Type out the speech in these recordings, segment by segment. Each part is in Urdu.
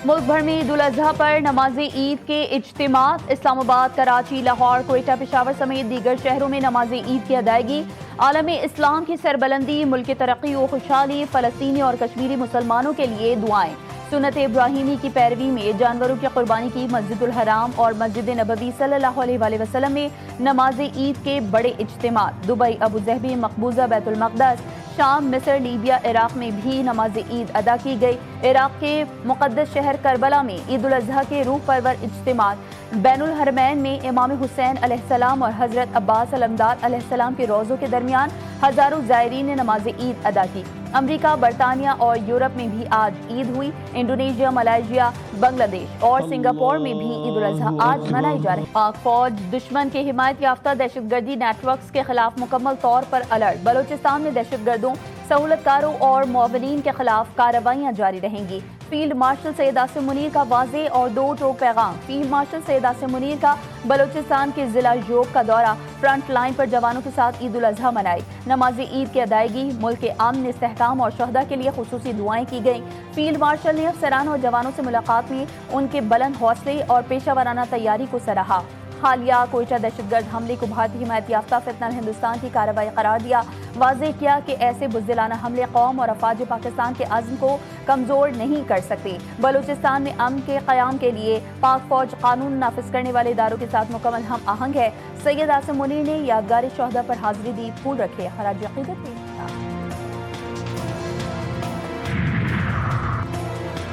ملک بھر میں عید الاضحیٰ پر نماز عید کے اجتماعات، اسلام آباد، کراچی، لاہور، کوئٹہ، پشاور سمیت دیگر شہروں میں نماز عید کی ادائیگی۔ عالم اسلام کی سربلندی، ملک کی ترقی و خوشحالی، فلسطینی اور کشمیری مسلمانوں کے لیے دعائیں۔ سنت ابراہیمی کی پیروی میں جانوروں کی قربانی کی مسجد الحرام اور مسجد نبوی صلی اللہ علیہ وآلہ وسلم میں نماز عید کے بڑے اجتماعات۔ دبئی، ابوظہبی، مقبوضہ بیت المقدس، شام، مصر، لیبیا، عراق میں بھی نماز عید ادا کی گئی۔ عراق کے مقدس شہر کربلا میں عید الاضحیٰ کے روح پرور اجتماعات۔ بین الحرمین میں امام حسین علیہ السلام اور حضرت عباس علمدار علیہ السلام کے روضوں کے درمیان ہزاروں زائرین نے نماز عید ادا کی۔ امریکہ، برطانیہ اور یورپ میں بھی آج عید ہوئی۔ انڈونیشیا، ملائیشیا، بنگلہ دیش اور سنگاپور میں بھی عید الاضحیٰ آج منائی جا رہی ہے۔ پاک فوج دشمن کے حمایت یافتہ دہشت گردی نیٹ ورکس کے خلاف مکمل طور پر الرٹ۔ بلوچستان میں دہشت گردوں، سہولت کاروں اور معاونین کے خلاف کارروائیاں جاری رہیں گی۔ فیلڈ مارشل سید عاصم منیر کا واضح اور دو ٹوک پیغام۔ فیلڈ مارشل سید عاصم منیر کا بلوچستان کے ضلع یوب کا دورہ، فرنٹ لائن پر جوانوں کے ساتھ عید الاضحیٰ منائی۔ نماز عید کی ادائیگی، ملک کے امن، استحکام اور شہداء کے لیے خصوصی دعائیں کی گئیں۔ فیلڈ مارشل نے افسران اور جوانوں سے ملاقات میں ان کے بلند حوصلے اور پیشہ ورانہ تیاری کو سراہا۔ حالیہ کوئٹہ دہشت گرد حملے کو بھارتی حمایت یافتہ فتنہ ہندوستان کی کارروائی قرار دیا۔ واضح کیا کہ ایسے بزدلانہ حملے قوم اور افواج پاکستان کے عزم کو کمزور نہیں کر سکتے۔ بلوچستان میں امن کے قیام کے لیے پاک فوج قانون نافذ کرنے والے اداروں کے ساتھ مکمل ہم آہنگ ہے۔ سید عاصم منیر نے یادگار شہداء پر حاضری دی، پھول رکھے، خراج عقیدت پیش کیا۔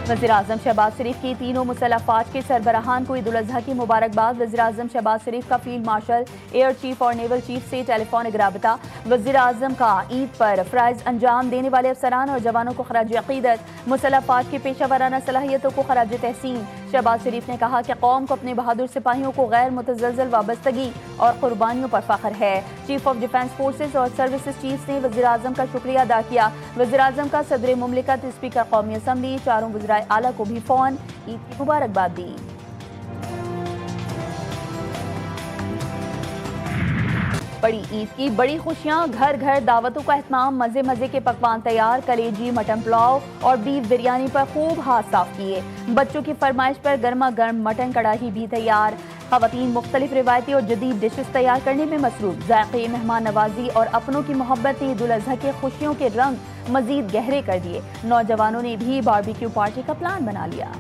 وزیراعظم شہباز شریف کی تینوں مسلح افواج کے سربراہان کو عید الاضحیٰ کی مبارکباد۔ وزیراعظم شہباز شریف کا فیلڈ مارشل، ایئر چیف اور نیول چیف سے ٹیلی فونک رابطہ۔ وزیراعظم کا عید پر فرائض انجام دینے والے افسران اور جوانوں کو خراج عقیدت، مسلح افواج کی پیشہ ورانہ صلاحیتوں کو خراج تحسین۔ شہباز شریف نے کہا کہ قوم کو اپنے بہادر سپاہیوں کو غیر متزلزل وابستگی اور قربانیوں پر فخر ہے۔ چیف آف ڈیفنس فورسز اور سروسز چیفز نے وزیراعظم کا شکریہ ادا کیا۔ وزیراعظم کا صدر مملکت، اسپیکر قومی اسمبلی، چاروں وزرائے اعلیٰ کو بھی فون عید کی مبارکباد دی۔ بڑی عید کی بڑی خوشیاں، گھر گھر دعوتوں کا اہتمام، مزے مزے کے پکوان تیار، کلیجی، مٹن پلاؤ اور بیف بریانی پر خوب ہاتھ صاف کیے۔ بچوں کی فرمائش پر گرما گرم مٹن کڑھائی بھی تیار۔ خواتین مختلف روایتی اور جدید ڈشز تیار کرنے میں مصروف۔ ذائقے، مہمان نوازی اور اپنوں کی محبت نے عید الاضحیٰ کے خوشیوں کے رنگ مزید گہرے کر دیے۔ نوجوانوں نے بھی باربیکیو پارٹی کا پلان بنا لیا۔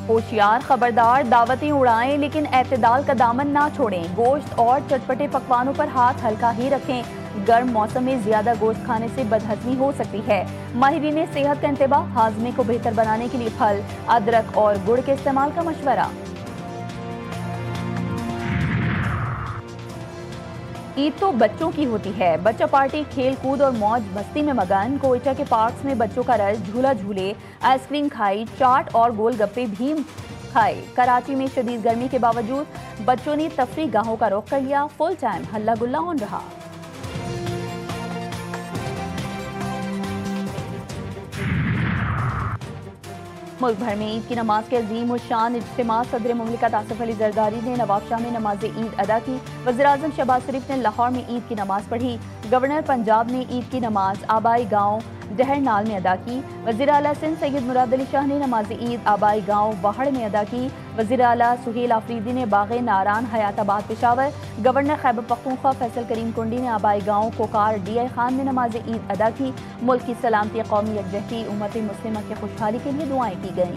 ہوشیار، خبردار، دعوتیں اڑائیں لیکن اعتدال کا دامن نہ چھوڑیں۔ گوشت اور چٹپٹے پکوانوں پر ہاتھ ہلکا ہی رکھیں۔ گرم موسم میں زیادہ گوشت کھانے سے بدہضمی ہو سکتی ہے۔ ماہرین صحت کا انتباہ، ہاضمے کو بہتر بنانے کے لیے پھل، ادرک اور گڑ کے استعمال کا مشورہ۔ عید تو بچوں کی ہوتی ہے۔ بچہ پارٹی، کھیل کود اور موج مستی میں مگن۔ کوئٹہ کے پارکس میں بچوں کا رش، جھولا جھولے، آئس کریم کھائی، چاٹ اور گول گپے بھی کھائے۔ کراچی میں شدید گرمی کے باوجود بچوں نے تفریح گاہوں کا رخ کر لیا۔ فل ٹائم ہلا گلا آن رہا۔ ملک بھر میں عید کی نماز کے عظیم الشان اجتماع، صدر مملکت آصف علی زرداری نے نواب شاہ میں نماز عید ادا کی۔ وزیراعظم شہباز شریف نے لاہور میں عید کی نماز پڑھی۔ گورنر پنجاب نے عید کی نماز آبائی گاؤں ڈہر نال میں ادا کی۔ وزیر اعلیٰ سندھ سید مراد علی شاہ نے نماز عید آبائی گاؤں واہڑ میں ادا کی۔ وزیر اعلیٰ سہیل آفریدی نے باغ ناران، حیات آباد، پشاور۔ گورنر خیبر پختونخوا فیصل کریم کنڈی نے آبائی گاؤں کوکار ڈی آئی خان میں نماز عید ادا کی۔ ملک کی سلامتی، قومی یکجہتی، امت مسلمہ کی خوشحالی کے لیے دعائیں کی گئیں۔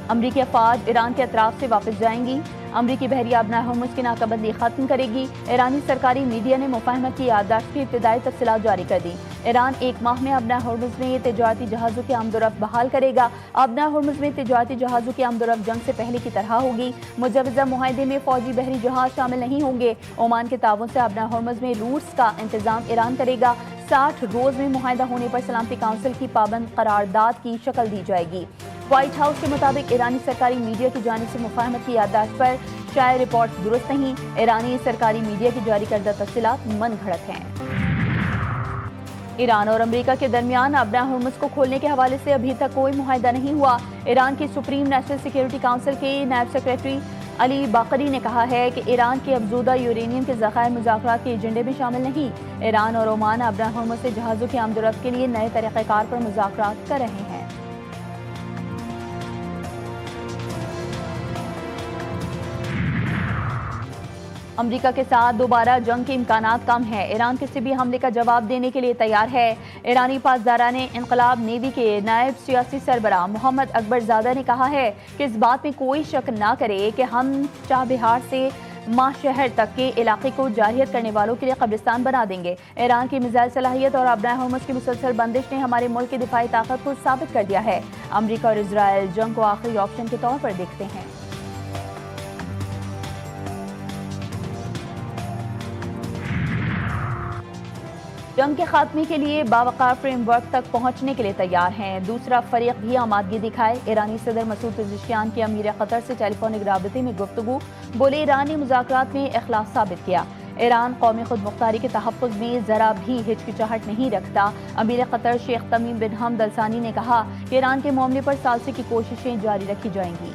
امریکی افواج ایران کے اطراف سے واپس جائیں گی۔ امریکی بحریہ ابنائے ہرمز کی ناکہ بندی ختم کرے گی۔ ایرانی سرکاری میڈیا نے مفاہمت کی یادداشت کی ابتدائی تفصیلات جاری کر دی۔ ایران ایک ماہ میں ابنائے ہرمز میں تجارتی جہازوں کی آمد و رفت بحال کرے گا۔ ابنائے ہرمز میں تجارتی جہازوں کی آمد و رفت جنگ سے پہلے کی طرح ہوگی۔ مجوزہ معاہدے میں فوجی بحری جہاز شامل نہیں ہوں گے۔ عمان کے تعاون سے ابنائے ہرمز میں روٹس کا انتظام ایران کرے گا۔ 60 روز میں معاہدہ ہونے پر سلامتی کونسل کی پابند قرارداد کی شکل دی جائے گی۔ وائٹ ہاؤس کے مطابق ایرانی سرکاری میڈیا کی جانب سے مفاہمت کی یادداشت پر شائع رپورٹ درست نہیں۔ ایرانی سرکاری میڈیا کی جاری کردہ تفصیلات من گھڑت ہیں۔ ایران اور امریکہ کے درمیان ابنائے ہرمز کو کھولنے کے حوالے سے ابھی تک کوئی معاہدہ نہیں ہوا۔ ایران کی سپریم نیشنل سیکیورٹی کونسل کے نائب سیکریٹری علی باقری نے کہا ہے کہ ایران کے افزودہ یورینیم کے ذخائر مذاکرات کے ایجنڈے میں شامل نہیں۔ ایران اور عمان ابراہیم سے جہازوں کی آمد و رفت کے لیے نئے طریقہ کار پر مذاکرات کر رہے ہیں۔ امریکہ کے ساتھ دوبارہ جنگ کے امکانات کم ہیں۔ ایران کسی بھی حملے کا جواب دینے کے لیے تیار ہے۔ ایرانی پاسداران انقلاب نیوی کے نائب سیاسی سربراہ محمد اکبر زادہ نے کہا ہے کہ اس بات میں کوئی شک نہ کرے کہ ہم چابہار سے ماہ شہر تک کے علاقے کو جارحیت کرنے والوں کے لیے قبرستان بنا دیں گے۔ ایران کی میزائل صلاحیت اور ابراہ ہرمز کی مسلسل بندش نے ہمارے ملک کی دفاعی طاقت کو ثابت کر دیا ہے۔ امریکہ اور اسرائیل جنگ کو آخری آپشن کے طور پر دیکھتے ہیں۔ جنگ کے خاتمے کے لیے باوقار فریم ورک تک پہنچنے کے لیے تیار ہیں۔ دوسرا فریق بھی آمادگی دکھائے۔ ایرانی صدر مسعود پزشکیان کی امیر قطر سے ٹیلی فونک رابطے میں گفتگو، بولے ایران نے مذاکرات میں اخلاص ثابت کیا۔ ایران قومی خود مختاری کے تحفظ میں ذرا بھی ہچکچاہٹ نہیں رکھتا۔ امیر قطر شیخ تمیم بن حمد ال ثانی نے کہا کہ ایران کے معاملے پر ثالثی کی کوششیں جاری رکھی جائیں گی۔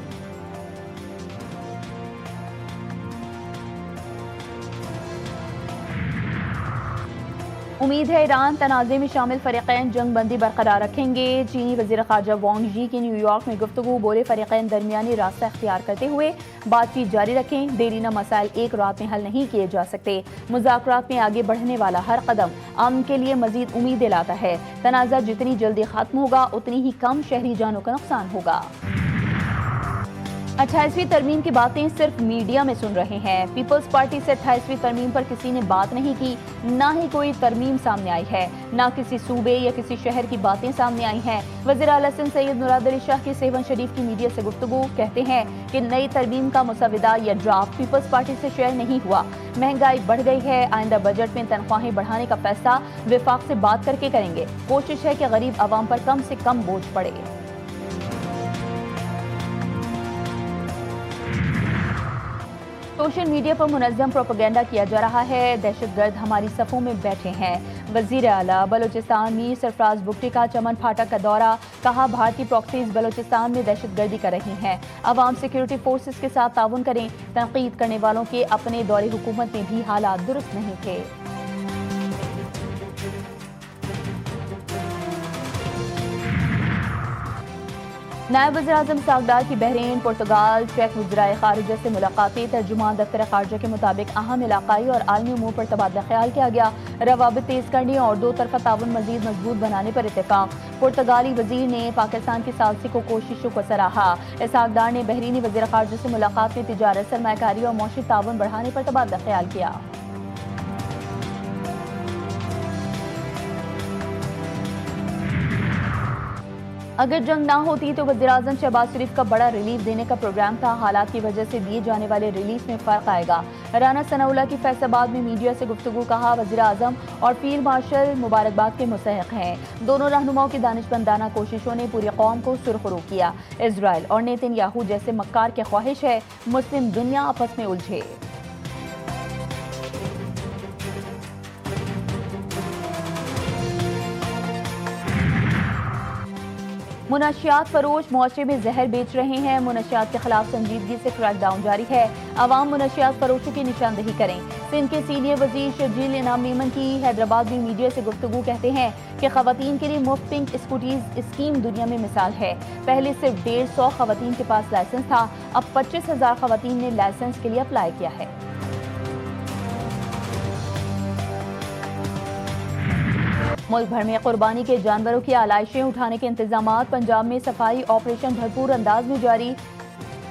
امید ہے ایران تنازع میں شامل فریقین جنگ بندی برقرار رکھیں گے۔ چینی وزیر خارجہ وانگ یی کی نیو یارک میں گفتگو، بولے فریقین درمیانی راستہ اختیار کرتے ہوئے بات چیت جاری رکھیں۔ دیرینہ مسائل ایک رات میں حل نہیں کیے جا سکتے۔ مذاکرات میں آگے بڑھنے والا ہر قدم امن کے لیے مزید امید دلاتا ہے۔ تنازع جتنی جلدی ختم ہوگا اتنی ہی کم شہری جانوں کا نقصان ہوگا۔ 28ویں ترمیم کی باتیں صرف میڈیا میں سن رہے ہیں۔ پیپلز پارٹی سے 28ویں ترمیم پر کسی نے بات نہیں کی، نہ ہی کوئی ترمیم سامنے آئی ہے، نہ کسی صوبے یا کسی شہر کی باتیں سامنے آئی ہیں۔ وزیر اعلیٰ سندھ سید مراد علی شاہ کی سیون شریف کی میڈیا سے گفتگو، کہتے ہیں کہ نئی ترمیم کا مسودہ یا ڈرافٹ پیپلز پارٹی سے شیئر نہیں ہوا۔ مہنگائی بڑھ گئی ہے، آئندہ بجٹ میں تنخواہیں بڑھانے کا فیصلہ وفاق سے بات کر کے کریں گے۔ کوشش ہے کہ غریب عوام پر کم سے کم بوجھ پڑے۔ سوشل میڈیا پر منظم پروپیگنڈا کیا جا رہا ہے۔ دہشت گرد ہماری صفوں میں بیٹھے ہیں۔ وزیر اعلیٰ بلوچستان میر سرفراز بگٹی کا چمن پھاٹک کا دورہ، کہا بھارتی پراکسیز بلوچستان میں دہشت گردی کر رہی ہیں، عوام سیکیورٹی فورسز کے ساتھ تعاون کریں۔ تنقید کرنے والوں کے اپنے دور حکومت میں بھی حالات درست نہیں تھے۔ نائب وزیر اعظم اسحاق کی بحرین، پرتگال، چیک وزرائے خارجہ سے ملاقاتیں۔ ترجمان دفتر خارجہ کے مطابق اہم علاقائی اور عالمی امور پر تبادلہ خیال کیا گیا۔ روابط تیز کرنے اور دو طرفہ تعاون مزید مضبوط بنانے پر اتفاق۔ پرتگالی وزیر نے پاکستان کی ثالثی کو کوششوں کو سراہا۔ اسحاق ڈار نے بحرینی وزیر خارجہ سے ملاقات میں تجارت، سرمایہ کاری اور معاشی تعاون بڑھانے پر تبادلہ خیال کیا۔ اگر جنگ نہ ہوتی تو وزیراعظم شہباز شریف کا بڑا ریلیف دینے کا پروگرام تھا۔ حالات کی وجہ سے دیے جانے والے ریلیف میں فرق آئے گا۔ رانا ثناء اللہ کی فیصل آباد میں میڈیا سے گفتگو، کہا وزیر اعظم اور فیلڈ مارشل مبارکباد کے مستحق ہیں۔ دونوں رہنماؤں کی دانشمندانہ کوششوں نے پوری قوم کو سرخرو کیا۔ اسرائیل اور نیتن یاہو جیسے مکار کی خواہش ہے مسلم دنیا آپس میں الجھے۔ منشیات فروش معاشرے میں زہر بیچ رہے ہیں۔ منشیات کے خلاف سنجیدگی سے کریک ڈاؤن جاری ہے۔ عوام منشیات فروشوں کی نشاندہی کریں۔ سندھ کے سینئر وزیر شرجیل انعام میمن کی حیدرآباد میں میڈیا سے گفتگو، کہتے ہیں کہ خواتین کے لیے مفت پنک اسکوٹیز اسکیم دنیا میں مثال ہے۔ پہلے صرف 150 خواتین کے پاس لائسنس تھا، اب 25,000 خواتین نے لائسنس کے لیے اپلائی کیا ہے۔ ملک بھر میں قربانی کے جانوروں کی آلائشیں اٹھانے کے انتظامات۔ پنجاب میں صفائی آپریشن بھرپور انداز میں جاری۔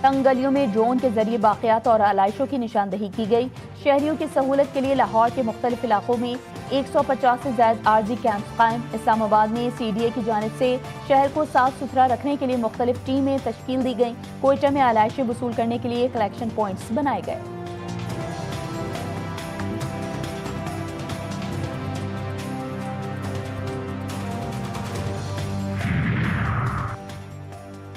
تنگ گلیوں میں ڈرون کے ذریعے باقیات اور آلائشوں کی نشاندہی کی گئی۔ شہریوں کی سہولت کے لیے لاہور کے مختلف علاقوں میں 150 سے زائد عارضی کیمپس قائم۔ اسلام آباد میں CDA کی جانب سے شہر کو صاف ستھرا رکھنے کے لیے مختلف ٹیمیں تشکیل دی گئیں۔ کوئٹہ میں آلائشیں وصول کرنے کے لیے کلیکشن پوائنٹس بنائے گئے۔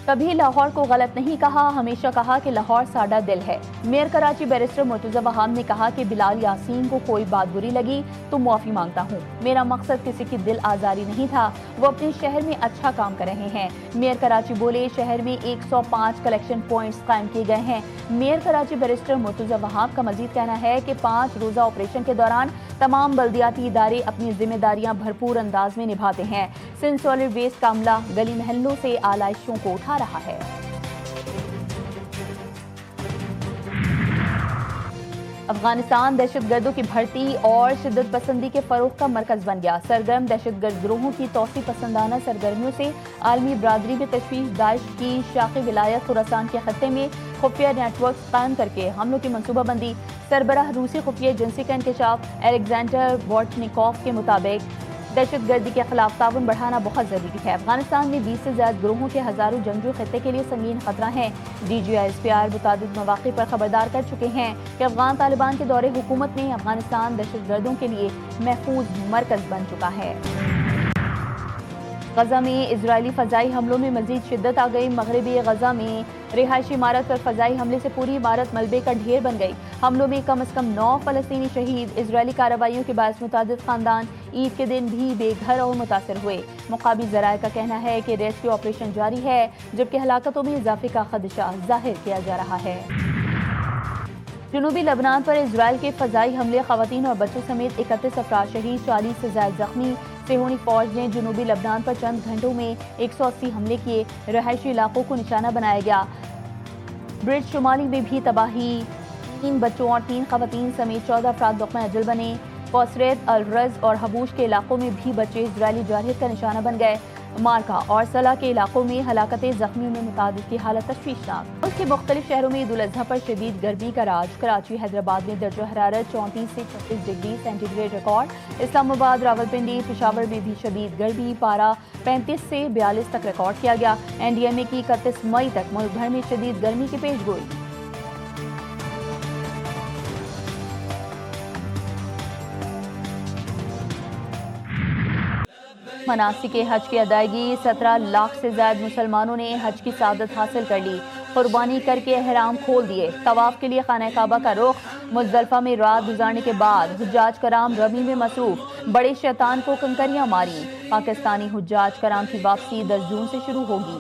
کبھی لاہور کو غلط نہیں کہا، ہمیشہ کہا کہ لاہور ساڈا دل ہے۔ میئر کراچی بیرسٹر مرتضی وہاب نے کہا کہ بلال یاسین کو کوئی بات بری لگی تو معافی مانگتا ہوں، میرا مقصد کسی کی دل آزاری نہیں تھا، وہ اپنے شہر میں اچھا کام کر رہے ہیں۔ میئر کراچی بولے شہر میں 105 کلیکشن پوائنٹس قائم کیے گئے ہیں۔ میئر کراچی بیرسٹر مرتضی وہاب کا مزید کہنا ہے کہ 5 روزہ آپریشن کے دوران تمام بلدیاتی ادارے اپنی ذمہ داریاں بھرپور انداز میں نبھاتے ہیں۔ سندھ سالڈ ویسٹ کا عملہ گلی محلوں سے آلائشوں کو اٹھا رہا ہے۔ افغانستان دہشت گردوں کی بھرتی اور شدت پسندی کے فروغ کا مرکز بن گیا۔ سرگرم دہشت گرد گروہوں کی توسیع پسندانہ سرگرمیوں سے عالمی برادری میں تشویش، داعش کی شاخ ولایت خراسان کے خطے میں خفیہ نیٹ ورکس قائم کر کے حملوں کی منصوبہ بندی۔ سربراہ روسی خفیہ ایجنسی کا انکشاف۔ الیگزینڈر بورٹنیکوف کے مطابق دہشت گردی کے خلاف تعاون بڑھانا بہت ضروری ہے۔ افغانستان میں 20 سے زائد گروہوں کے ہزاروں جنگجو خطے کے لیے سنگین خطرہ ہیں۔ D G I S P R متعدد مواقع پر خبردار کر چکے ہیں کہ افغان طالبان کے دور حکومت میں افغانستان دہشت گردوں کے لیے محفوظ مرکز بن چکا ہے۔ غزہ میں اسرائیلی فضائی حملوں میں مزید شدت آ گئی۔ مغربی غزہ میں رہائشی عمارت پر فضائی حملے سے پوری عمارت ملبے کا ڈھیر بن گئی۔ حملوں میں کم از کم 9 فلسطینی شہید۔ اسرائیلی کارروائیوں کے باعث متعدد خاندان عید کے دن بھی بے گھر اور متاثر ہوئے۔ مقامی ذرائع کا کہنا ہے کہ ریسکیو آپریشن جاری ہے، جبکہ ہلاکتوں میں اضافے کا خدشہ ظاہر کیا جا رہا ہے۔ جنوبی لبنان پر اسرائیل کے فضائی حملے، خواتین اور بچوں سمیت 31 افراد شہید، 40 سے زائد زخمی۔ صہیونی فوج نے جنوبی لبنان پر چند گھنٹوں میں 180 حملے کیے، رہائشی علاقوں کو نشانہ بنایا گیا۔ برج شمالی میں بھی تباہی، 3 بچوں اور 3 خواتین سمیت 14 افراد لقمہ اجل بنے۔ کوسریت، الرز اور حبوش کے علاقوں میں بھی بچے اسرائیلی جارحیت کا نشانہ بن گئے۔ مارکا اور صلاح کے علاقوں میں ہلاکتیں، زخمیوں میں متعدد کی حالت تشویشناک۔ ملک کے مختلف شہروں میں عید الاضحیٰ پر شدید گرمی کا راج۔ کراچی، حیدرآباد میں درجہ حرارت 34 سے 36 ڈگری سینٹی گریڈ ریکارڈ۔ اسلام آباد، راولپنڈی، پشاور میں بھی شدید گرمی، پارہ 35 سے 42 تک ریکارڈ کیا گیا۔ این ڈی ایم اے کی 31 مئی تک ملک بھر میں شدید گرمی کی پیش گوئی۔ مناسک حج کی ادائیگی، 17 لاکھ سے زائد مسلمانوں نے حج کی سعادت حاصل کر لی، قربانی کر کے احرام کھول دیے۔ طواف کے لیے خانہ کعبہ کا رخ۔ مزدلفہ میں رات گزارنے کے بعد حجاج کرام رمی میں مصروف، بڑے شیطان کو کنکریاں ماری۔ پاکستانی حجاج کرام کی واپسی 10 جون سے شروع ہوگی۔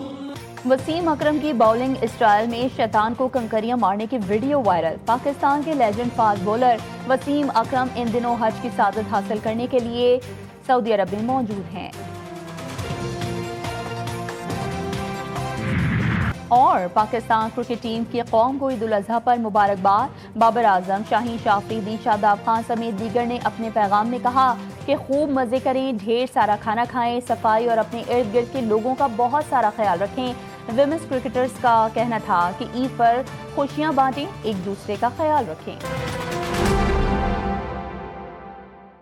وسیم اکرم کی باؤلنگ اسٹائل میں شیطان کو کنکریاں مارنے کی ویڈیو وائرل۔ پاکستان کے legend fast bowler Wasim Akram ان دنوں حج کی سعادت حاصل کرنے کے لیے سعودی عرب میں موجود ہیں۔ اور پاکستان کرکٹ ٹیم کی قوم کو عید الاضحیٰ پر مبارکباد۔ بابر اعظم، شاہین شاہ افریدی، شاداب خان سمیت دیگر نے اپنے پیغام میں کہا کہ خوب مزے کریں، ڈھیر سارا کھانا کھائیں، صفائی اور اپنے ارد گرد کے لوگوں کا بہت سارا خیال رکھیں۔ ویمنز کرکٹرز کا کہنا تھا کہ عید پر خوشیاں بانٹیں، ایک دوسرے کا خیال رکھیں۔